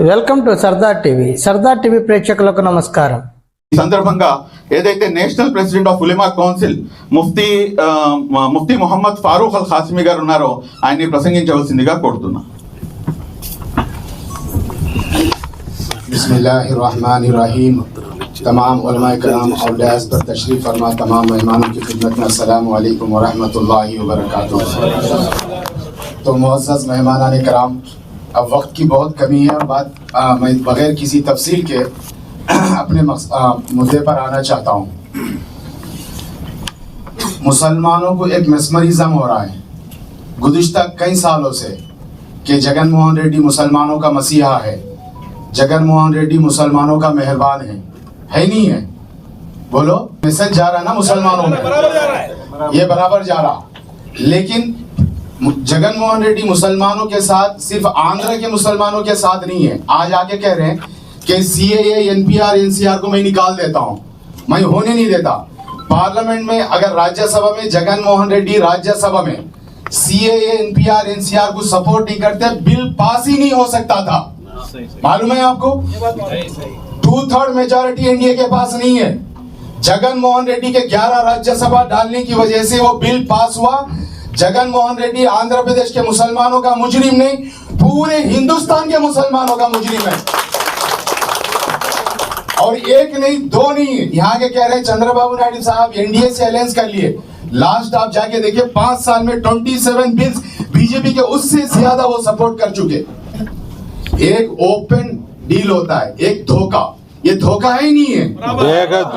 Welcome to Sardar TV ప్రేక్షకులకు నమస్కారం. ఈ సందర్భంగా ఏదైతే national president of Ulama council Mufti Mohammed Farooq Al Qasimi గారు ఉన్నారో ఆయన్ని ప్రసంగించవలసిందిగా కోరుతున్నా. बिस्मिल्लाहिर्रहमानिर्रहीम। तमाम उलमा कराम और लिहाज पर तशरीफ़ फरमा तमाम मेहमानों की खिदमत में अस्सलामु अलैकुम वरहमतुल्लाहि वबरकातुहू। तो मुअज़्ज़ज़ मेहमानान कराम, अब वक्त की बहुत कमी है। मैं बग़ैर किसी तफसील के अपने मुद्दे पर आना चाहता हूँ। मुसलमानों को एक मेस्मरिज़म हो रहा है गुज़िश्ता कई सालों से कि जगन मोहन रेड्डी मुसलमानों का मसीहा है, जगन मोहन रेड्डी मुसलमानों का मेहरबान है नहीं है? बोलो, मैसेज जा रहा है ना मुसलमानों में, ये बराबर जा रहा। लेकिन जगन मोहन रेड्डी मुसलमानों के साथ सिर्फ आंध्र के मुसलमानों के साथ नहीं है। आज आके कह रहे हैं कि CAA NPR NCR को मैं निकाल देता हूँ, मैं होने नहीं देता। पार्लियामेंट में अगर राज्यसभा में जगन मोहन रेड्डी राज्यसभा में CAA NPR NCR को सपोर्ट नहीं करते, बिल पास ही नहीं हो सकता था। मालूम है आपको? 2/3 मेजॉरिटी एनडीए के पास नहीं है। जगन मोहन रेड्डी के 11 राज्यसभा डालने की वजह से वो बिल पास हुआ। जगन मोहन रेड्डी आंध्र प्रदेश के मुसलमानों का मुजरिम नहीं, पूरे हिंदुस्तान के मुसलमानों का मुजरिम है। और एक नहीं, दो नहीं, यहाँ के कह रहे हैं चंद्रबाबू नायडू साहब एनडीए से अलायंस कर लिए। लास्ट आप जाके देखिए 5 साल में 27 बिल्स बीजेपी के उससे ज्यादा वो सपोर्ट कर चुके। एक ओपन डील होता है, एक धोखा, ये धोखा है ही नहीं है,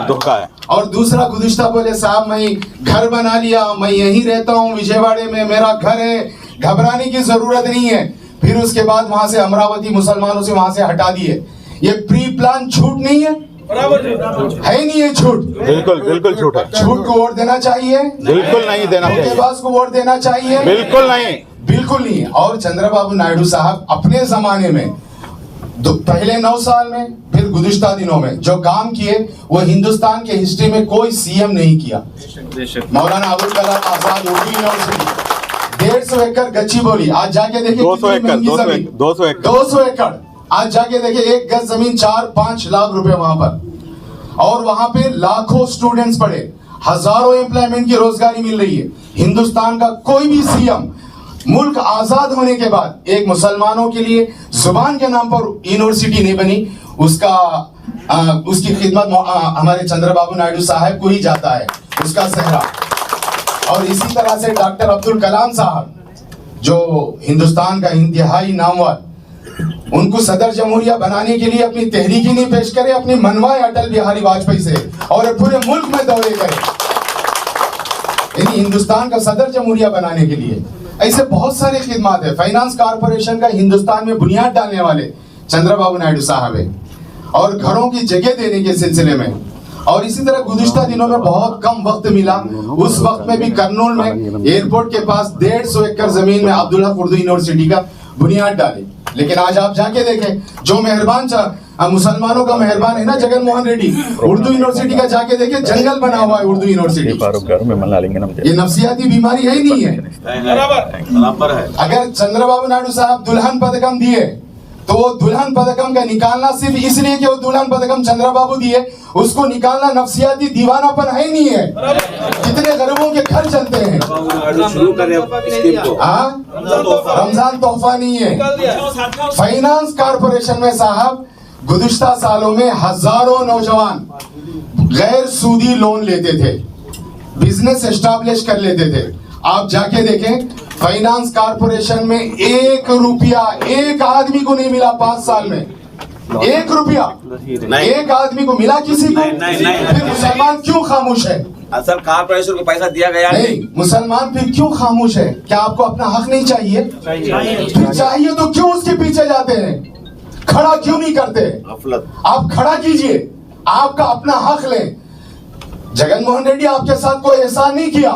धोखा है। और दूसरा गुज़िश्ता बोले साहब मैं घर बना लिया, मैं यहीं रहता हूँ विजयवाड़े में, मेरा घर है, घबराने की जरूरत नहीं है। फिर उसके बाद वहां से अमरावती मुसलमानों से वहां से हटा दिए। ये प्री प्लान झूठ नहीं है? है ही नहीं है झूठ? बिल्कुल बिल्कुल झूठ है। झूठ को वोट देना चाहिए? बिल्कुल नहीं देना चाहिए। धोखेबाज को वोट देना चाहिए? बिल्कुल नहीं, बिल्कुल नहीं। और चंद्रबाबू नायडू साहब अपने जमाने में पहले 9 साल में, फिर गुज़िश्ता दिनों में जो काम किए वो हिंदुस्तान के हिस्ट्री में कोई सीएम नहीं किया। मौलाना अबुल कलाम आजाद उर्दू यूनिवर्सिटी 150 एकड़ गच्चीबोली, आज जाके देखिए 200 एकड़, आज जाके देखिए 1 गज जमीन 4-5 लाख रुपए वहां पर। और वहां पे लाखों स्टूडेंट्स पढ़े, हजारों एम्प्लॉयमेंट की रोजगारी मिल रही है। हिंदुस्तान का कोई भी सीएम मुल्क आजाद होने के बाद एक मुसलमानों के लिए जुबान के नाम पर यूनिवर्सिटी नहीं बनी, उसकी खिदमत हमारे चंद्रबाबू नायडू साहब को ही जाता है, उसका सेहरा। और इसी तरह से डॉक्टर अब्दुल कलाम साहब जो हिंदुस्तान का इंतहाई नामवर, उनको सदर जमहूरिया बनाने के लिए अपनी तहरीक ही नहीं पेश करे, अपनी मनवाए अटल बिहारी वाजपेयी से और पूरे मुल्क में दौरे करे हिंदुस्तान का सदर जमहूरिया बनाने के लिए। ऐसे बहुत सारे खिदमात है। फाइनेंस कॉर्पोरेशन का हिंदुस्तान में बुनियाद डालने वाले चंद्रबाबू नायडू साहब है, और घरों की जगह देने के सिलसिले में। और इसी तरह गुज़िश्ता दिनों में बहुत कम वक्त मिला, उस वक्त में भी कर्नूल में एयरपोर्ट के पास 150 एकड़ जमीन में अब्दुल हक उर्दू यूनिवर्सिटी का बुनियाद डाली। लेकिन आज आप जाके देखें, जो मेहरबान मुसलमानों का मेहरबान है ना जगन मोहन रेड्डी, उर्दू यूनिवर्सिटी का जाके देखे जंगल बना हुआ है उर्दू यूनिवर्सिटी। ये नफसियाती बीमारी है ही नहीं है? अगर चंद्रबाबू नायडू साहब दुल्हन पदकम दिए तो वो दुल्हन पदकम का निकालना सिर्फ इसलिए कि वो दुल्हन पदकम चंद्रबाबू दिए, उसको निकालना नफसियाती दीवानापन है ही नहीं है। कितने गरीबों के घर चलते हैं। रमजान तोहफा नहीं है। फाइनेंस कॉर्पोरेशन में साहब गुज़िश्ता सालों में हजारों नौजवान गैर सूदी लोन लेते थे, बिजनेस एस्टैब्लिश कर लेते थे। आप जाके देखें फाइनेंस कॉर्पोरेशन में 1 रुपया एक आदमी को नहीं मिला 5 साल में। 1 रुपया एक आदमी को मिला किसी को? फिर मुसलमान क्यों खामोश है? असल कॉर्पोरेशन को पैसा दिया गया नहीं, मुसलमान फिर क्यों खामोश है? क्या आपको अपना हक नहीं चाहिए? फिर चाहिए तो क्यों उसके पीछे जाते हैं? खड़ा क्यों नहीं करते? आप खड़ा कीजिए, आपका अपना हक लें। जगन मोहन रेड्डी आपके साथ कोई एहसान नहीं किया।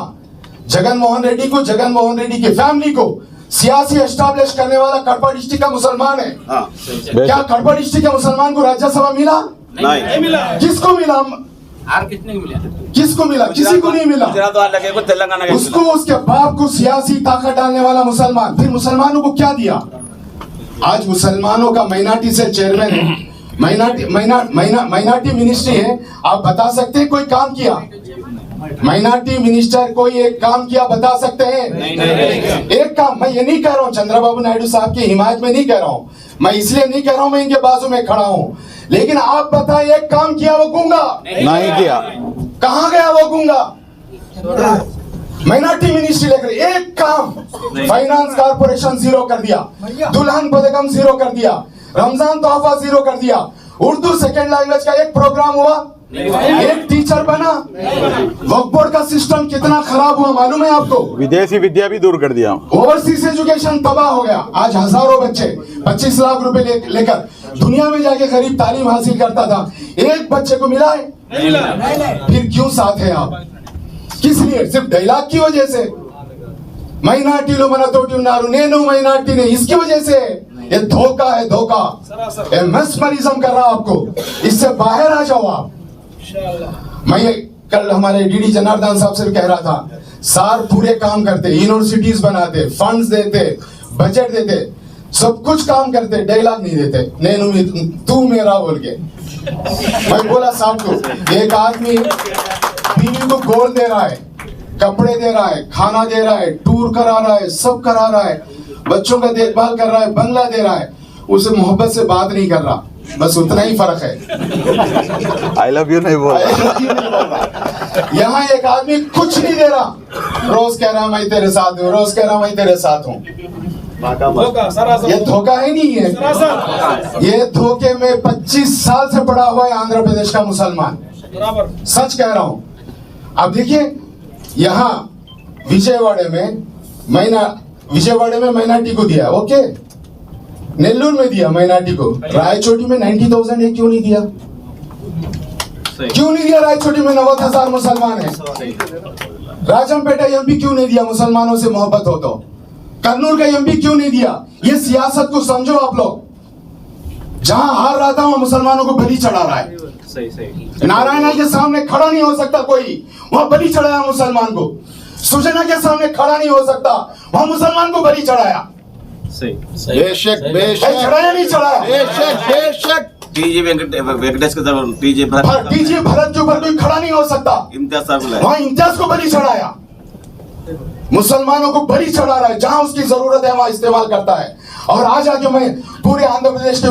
जगन मोहन रेड्डी को, जगन मोहन रेड्डी की फैमिली को सियासी एस्टैब्लिश करने वाला कड़पा डिस्ट्रिक्ट का मुसलमान है। क्या कड़पा डिस्ट्रिक्ट के मुसलमान को राज्यसभा मिला? नहीं मिला। किसको मिला? किसको मिला? किसी को नहीं मिला। उसको, उसके बाप को सियासी ताकत डालने वाला मुसलमान। फिर मुसलमानों को क्या दिया? आज मुसलमानों का माइनॉरिटी सेल चेयरमैन है, माइनॉरिटी मिनिस्ट्री है। आप बता सकते हैं कोई काम किया? माइनॉरिटी मिनिस्टर कोई एक काम किया बता सकते हैं? नहीं। एक काम, मैं ये नहीं कह रहा हूँ चंद्रबाबू नायडू साहब की हिमायत में नहीं कह रहा हूँ, मैं इसलिए नहीं कह रहा हूँ, मैं इनके बाजू में खड़ा हूँ, लेकिन आप बताएं एक काम किया वो गूंगा? नहीं किया। कहाँ गया वो गूंगा? माइनॉरिटी मिनिस्ट्री लेकर एक काम, फाइनेंस कॉर्पोरेशन जीरो कर दिया, दुल्हन पदकम जीरो कर दिया, रमजान तोहफा जीरो कर दिया, उर्दू सेकेंड लैंग्वेज का एक प्रोग्राम हुआ, एक टीचर बना। वक्फ बोर्ड का सिस्टम कितना खराब हुआ मालूम है आपको? विदेशी विद्या भी दूर कर दिया। ओवरसीज एजुकेशन तबाह हो गया। आज हजारों बच्चे 25 लाख रुपए लेकर दुनिया में जाके गरीब तालीम हासिल करता था, एक बच्चे को मिला है? फिर क्यों साथ है आप? किस लिए? सिर्फ डायलॉग की वजह से? మైనార్టీలు మనతోటి ఉన్నారు, నేను మైనార్టీ ने, इसकी वजह से? ये धोखा है, धोखा। ये मेस्मरिज्म कर रहा आपको, इससे बाहर आ जाओ आप। मैं कल हमारे डीडी जनार्दन साहब से कह रहा था, सार पूरे काम करते, यूनिवर्सिटीज बनाते, फंड्स देते, बजट देते, सब कुछ काम करते, डायलॉग नहीं देते, नैनु तू मेरा बोल के। मैं बोला साहब को, एक आदमी बीवी को गोल्ड दे रहा है, कपड़े दे रहा है, खाना दे रहा है, टूर करा रहा है, सब करा रहा है, बच्चों का देखभाल कर रहा है, बंगला दे रहा है, उसे मोहब्बत से बात नहीं कर रहा, बस उतना ही फर्क है। आई लव यू नहीं बोल रहा। यहाँ एक आदमी कुछ नहीं दे रहा, रोज कह रहा मैं तेरे साथ हूँ, रोज कह रहा मैं तेरे साथ हूँ। ये धोखा है नहीं है? ये धोखे में 25 साल से पड़ा हुआ है आंध्र प्रदेश का मुसलमान, सच कह रहा हूँ। अब देखिए यहाँ विजयवाड़े में माइनॉरिटी को दिया, ओके, नेल्लूर में दिया माइनॉरिटी को, रायचोटी में 90,000 है, क्यों नहीं दिया? क्यों नहीं दिया? रायचोटी में 90,000 मुसलमान है। राजमपेटा एमपी क्यों नहीं दिया? मुसलमानों से मोहब्बत हो तो। कर्नूल का एमपी क्यों नहीं दिया? ये सियासत को समझो आप लोग। जहां हार रहा था वहां मुसलमानों को बलि चढ़ा रहा है। नारायणा के सामने खड़ा नहीं हो सकता कोई, वहां बलि चढ़ाया मुसलमान को। सुजना के सामने खड़ा नहीं हो सकता, वहां मुसलमान को बलि चढ़ाया। बेशक बेशक चढ़ाया नहीं चढ़ाया? बेशक बेशक। टीजे वेंकटेश के तरफ टीजे भरत के ऊपर कोई खड़ा नहीं हो सकता, वहां इम्तियाज को बलि चढ़ाया। मुसलमानों को बलि चढ़ा रहा है, जहां उसकी जरूरत है वहां इस्तेमाल करता है। और आज आके मैं पूरे आंध्र प्रदेश के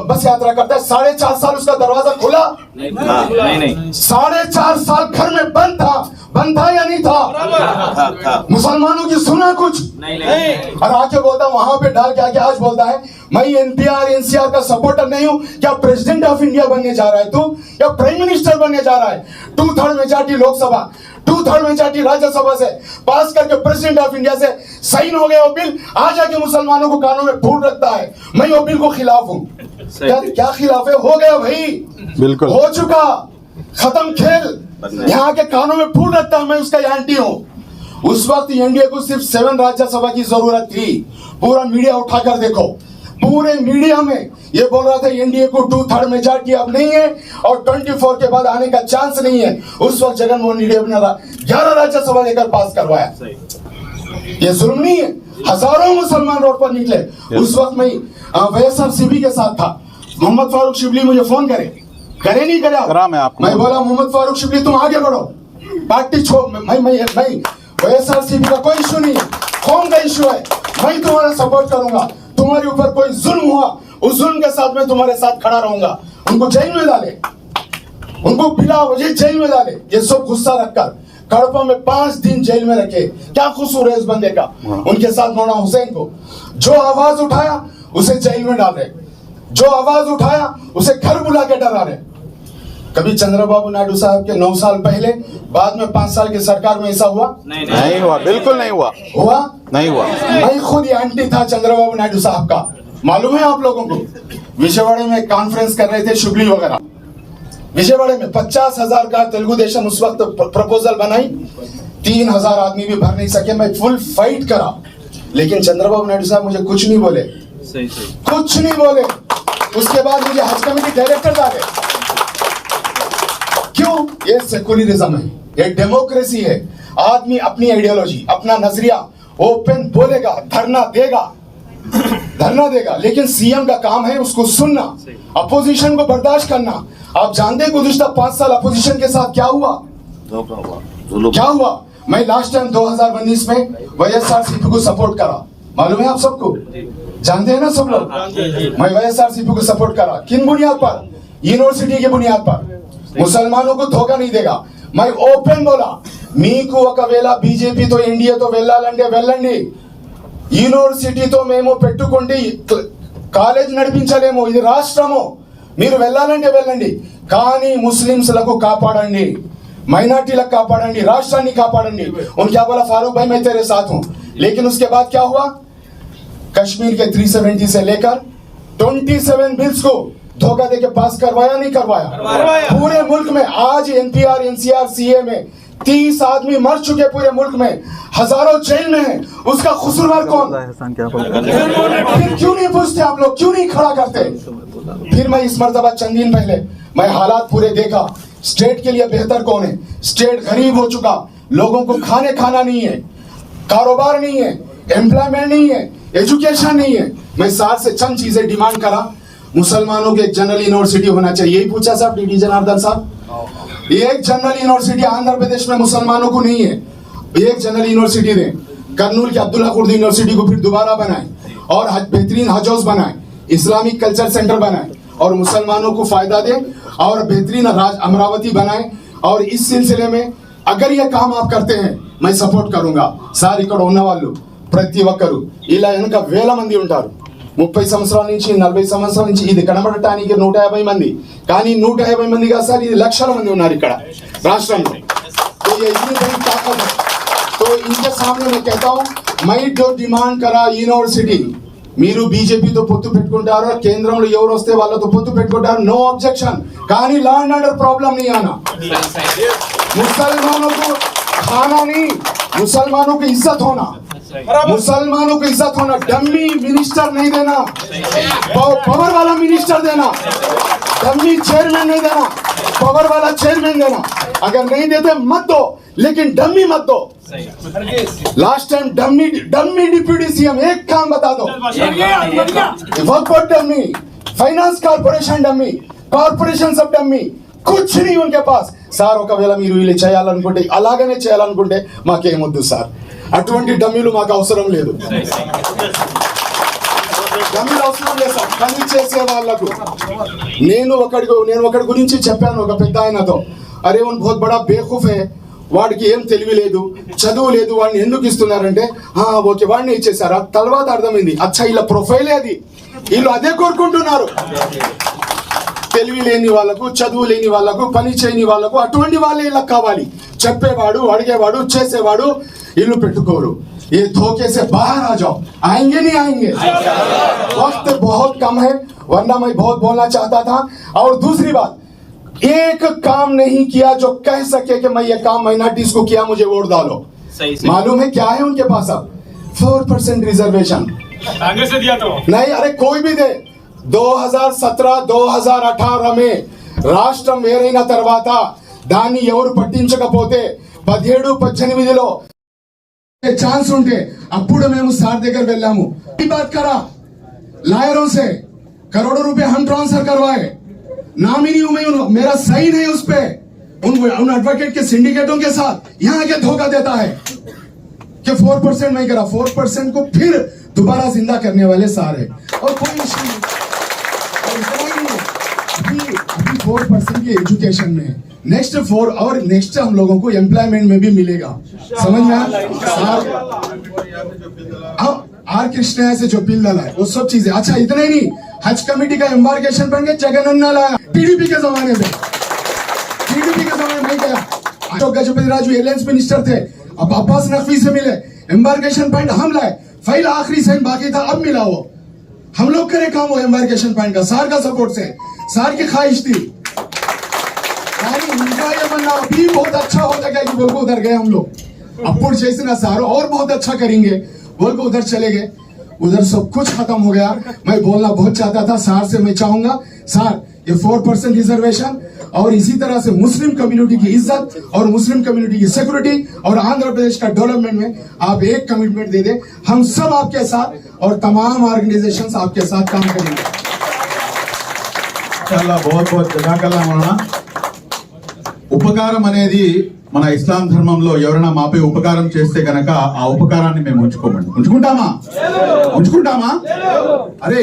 बस यात्रा करता है, 4.5 साल उसका दरवाजा खुला नहीं। 4.5 साल घर में बंद था या नहीं था? मुसलमानों की सुना कुछ नहीं। और आके बोलता वहां पे डाल के आके आज बोलता है मैं एनपीआर एनसीआर का सपोर्टर नहीं हूं। क्या प्रेसिडेंट ऑफ इंडिया बनने जा रहा है तू, या प्राइम मिनिस्टर बनने जा रहा है? 2/3 मेजॉरिटी लोकसभा, 2/3 मेजॉरिटी राज्यसभा से पास करके प्रेसिडेंट ऑफ इंडिया से साइन हो गया वो बिल, आज आके मुसलमानों को कानों में फूल रखता है मैं वो बिल को खिलाफ हूँ। क्या खिलाफ है? हो गया भाई, बिल्कुल हो चुका, खत्म खेल। यहाँ के कानों में फूल रखता है, मैं उसका एंटी हूँ। उस वक्त एनडीए को सिर्फ 7 राज्यसभा की जरूरत थी। पूरा मीडिया उठाकर देखो, पूरे मीडिया में ये बोल रहा था एनडीए को 2/3 मेजॉरिटी अब नहीं है और 24 के बाद आने का चांस नहीं है। उस वक्त जगनमोहन रेड्डी अपना 11 राज्यसभा लेकर पास करवाया। ये जुल्म नहीं है? हजारों मुसलमान रोड पर निकले। उस वक्त मैं वाईएसआरसीपी के साथ था। मोहम्मद फारूक शिबली मुझे फोन करे नहीं करे? मैं बोला मोहम्मद फारूक शिबली तुम आगे बढ़ो, पार्टी छोड़, मैं वाईएसआरसीपी का कोई इशू नहीं है, कौम का इशू है, मैं तुम्हारा सपोर्ट करूंगा। तुम्हारे ऊपर कोई जुल्म हुआ, उस जुल्म के साथ मैं तुम्हारे साथ खड़ा रहूंगा। उनको जेल में डाले, उनको पिला जेल में डाले। ये सब गुस्सा रखकर कड़पा में 5 दिन जेल में रखे। क्या कसूर है इस बंदे का? उनके साथ मौलाना हुसैन को जो आवाज उठाया उसे जेल में डाल रहे, जो आवाज उठाया उसे घर बुला के डरा रहे। कभी चंद्रबाबू नायडू साहब के 9 साल पहले, बाद में 5 साल की सरकार में ऐसा हुआ? नहीं हुआ, बिल्कुल नहीं हुआ। नहीं हुआ। मैं खुद एंटी था चंद्रबाबू नायडू साहब का, मालूम है आप लोगों को। विजयवाड़ा में कॉन्फ्रेंस कर रहे थे शुबली वगैरह, विजयवाड़ा में 50,000 का तेलुगु देशम उस वक्त प्रपोजल बनाई, 3,000 आदमी भी भर नहीं सके। मैं फुल फाइट करा, लेकिन चंद्रबाबू नायडू साहब मुझे कुछ नहीं बोले, कुछ नहीं बोले। उसके बाद मुझे हज कमेटी डायरेक्टर डाले। क्यों? ये सेकुलरिज्म है, ये डेमोक्रेसी है। आदमी अपनी आइडियोलॉजी, अपना नजरिया ओपन बोलेगा, धरना देगा, धरना देगा, लेकिन सीएम का काम है उसको सुनना, अपोजिशन को बर्दाश्त करना। आप जानते हैं गुज़िश्ता 5 साल अपोजिशन के साथ क्या हुआ? क्या हुआ? मैं लास्ट टाइम 2019 में वाईएसआरसीपी को सपोर्ट करा, मालूम है आप सबको, जानते हैं ना सब लोग। मैं वाईएसआरसीपी को सपोर्ट करा, किन बुनियाद पर? यूनिवर्सिटी की बुनियाद पर। मुसलमानों को धोखा नहीं देगा। मैं ओपन बोला, మీకు ఒకవేళ బీజేపీతో ఎన్డీఏతో వెళ్ళాలంటే వెళ్ళండి, యూనివర్సిటీతో మేము పెట్టుకుంటే కాలేజ్ నడిపించలేము, ఇది రాష్ట్రము, మీరు వెళ్ళాలంటే వెళ్ళండి, కానీ ముస్లింలకు కాపాడండి, మైనార్టీలకు కాపాడండి, రాష్ట్రాన్ని కాపాడండి। उन क्या बोला? फारूक भाई मैं तेरे साथ हूं। लेकिन उसके बाद क्या हुआ? कश्मीर के 370 से लेकर 27 बिल्स को धोखा देके पास करवाया नहीं करवाया? पूरे मुल्क में आज एनपीआर एनसीआर सीए में 30 आदमी मर चुके, पूरे मुल्क में हजारों जेल में हैं, उसका कसूरवार कौन? फिर क्यों नहीं पूछते आप लोग, क्यों नहीं खड़ा करते? फिर मैं इस मर्तबा चंद दिन पहले मैं हालात पूरे देखा, स्टेट के लिए बेहतर कौन है? स्टेट गरीब हो चुका, लोगों को खाना नहीं है, कारोबार नहीं है, एम्प्लॉयमेंट नहीं है, एजुकेशन नहीं है। मैं सार से चंद चीजें डिमांड करा, मुसलमानों के जनरल यूनिवर्सिटी होना चाहिए, यही पूछा साहब डीडी जनार्दन साहब। एक जनरल यूनिवर्सिटी आंध्र प्रदेश में मुसलमानों को नहीं है, एक जनरल यूनिवर्सिटी दें। कर्नूल के अब्दुल्ला कुर्दी यूनिवर्सिटी को फिर दोबारा बनाए और बेहतरीन हज हाउस बनाए, इस्लामिक कल्चर सेंटर बनाए और मुसलमानों को फायदा दे, और बेहतरीन अमरावती बनाए। और इस सिलसिले में अगर ये काम आप करते हैं मैं सपोर्ट करूंगा। సార్ ఇక్కడ ఉన్న వాళ్ళు ప్రతి ఒక్కరు ఇలా వెనక వేల మంది ఉంటారు, 30 సంవత్సరాల నుంచి 40 సంవత్సరాల నుంచి ఇది కనబడటానికి 150 మంది, కానీ 150 మంది కాదు సార్, ఇది లక్షల మంది ఉన్నారు ఇక్కడ రాష్ట్రంలో। तो ये इतनी बड़ी ताकत है। तो इनके सामने मैं कहता हूँ, मैं जो डिमांड करा यूनिवर्सिटी, మీరు బీజేపీతో పొత్తు పెట్టుకుంటారో కేంద్రంలో ఎవరు వస్తే వాళ్ళతో పొత్తు పెట్టుకుంటారు, नो ऑब्जेक्शन, కానీ ला एंड ऑर्डर प्रॉब्लम नहीं आना। मुसलमानों को खाना नहीं, मुसलमानों की इज्जत होना, मुसलमानों को इज्जत होना। डम्मी मिनिस्टर नहीं देना, पावर वाला मिनिस्टर देना, डम्मी चेयरमैन नहीं देना, पावर वाला चेयरमैन देना। अगर नहीं देते मत दो, लेकिन डम्मी मत दो। Last time dummy deputy CM, एक काम बता दो, वक्फ dummy, finance corporation dummy, corporation सब डम्मी, कुछ नहीं उनके पास। సార్ ఒకవేళ మీరు ఇలా చేయాలనుకుంటే, అలాగనే చేయాలనుకుంటే మాకేమొద్దు సార్, అటువంటి డమ్మీలు మాకు అవసరం లేదు, డమ్మీలు అవసరం లేదు సార్, పని చేసే వాళ్ళకు। నేను ఒకడి గురించి చెప్పాను ఒక పెద్ద ఆయనతో, అరే ఉన్ బహుత్ బడా బేవకూఫ్ హై, వాడికి ఏం తెలివి లేదు, చదువు లేదు, వాడిని ఎందుకు ఇస్తున్నారంటే ఓకే వాడిని ఇచ్చేసారా? తర్వాత అర్థమైంది, అచ్చా ఇలా ప్రొఫైలే అది, వీళ్ళు అదే కోరుకుంటున్నారు। తెలివి లేని వాళ్ళకు, చదువు లేని వాళ్ళకు, పని చేయని వాళ్ళకు అటువంటి వాళ్ళే ఇలా కావాలి, చెప్పేవాడు, అడిగేవాడు, చేసేవాడు ఇల్లు పెట్టుకోరు। ये धोखे से बाहर आ जाओ, आएंगे नहीं आएंगे? वक्त बहुत कम है, वरना मैं बहुत बोलना चाहता था। और दूसरी बात, एक काम नहीं किया जो कह सके कि मैं ये काम माइनॉरिटीज को किया, मुझे वोट डालो। मालूम है क्या है उनके पास? अब 4% रिजर्वेशन कांग्रेस ने दिया तो नहीं, अरे कोई भी दे। 2017-2018 में రాష్ట్రం వేరైన తర్వాత దాన్ని ఎవరు పట్టించకపోతే 17-18లో ఛాన్స్ ఉంటే అప్పుడు మేము సార్ దగ్గర వెళ్ళాము, बात करा लायरों से, करोड़ों रुपए हम ट्रांसफर करवाए, नामिनी हूं मैं, मेरा साइन है उस पे, उन एडवोकेट के सिंडिकेटों के साथ यहाँ के धोखा देता है कि 4% नहीं करा, 4% को फिर दोबारा जिंदा करने वाले सारे। और कोई इशू नहीं, अभी 4% की एजुकेशन में नेक्स्ट 4 और नेक्स्ट हम लोगों को एम्प्लॉयमेंट में भी मिलेगा, समझ में आया? आर कृष्ण से जो बिल डाला है वो सब चीजें। अच्छा इतना ही नहीं, हज कमेटी का एम्बार्केशन बन के जगनन्ना लाया, टीडीपी के जमाने में, टीडीपी के जमाने में क्या, अशोक गजपति राजू एलायंस मिनिस्टर थे, अब अब्बास नकवी से मिले, एम्बार्केशन पॉइंट हम लाए, फाइल आखिरी साइन बाकी था, अब मिला वो, हम लोग करे काम वो एम्बार्केशन पॉइंट का, सार का सपोर्ट से, सार की ख्वाहिश थी। उनका ये बनना अभी बहुत अच्छा हो जाएगा कि बोल को उधर गए हम लोग, अपुर जैसे ना सारो और बहुत अच्छा करेंगे बोल को उधर चले गए, उधर सब कुछ खत्म हो गया। मैं बोलना बहुत चाहता था सार से, मैं चाहूंगा सार ये 4% रिजर्वेशन और इसी तरह से मुस्लिम कम्युनिटी की इज्जत और मुस्लिम कम्युनिटी की सिक्योरिटी और आंध्र प्रदेश का डेवलपमेंट में आप एक कमिटमेंट दे दें, हम सब आपके साथ और तमाम ऑर्गेनाइजेशंस आपके साथ काम करेंगे। చాలా बहुत జజాకల్లా మౌలానా. ఉపకారం అనేది మన ఇస్లాం ధర్మంలో ఎవరైనా మాపై ఉపకారం చేస్తే గనక ఆ ఉపకారాన్ని మేము ఉంచుకుంటామా? అరే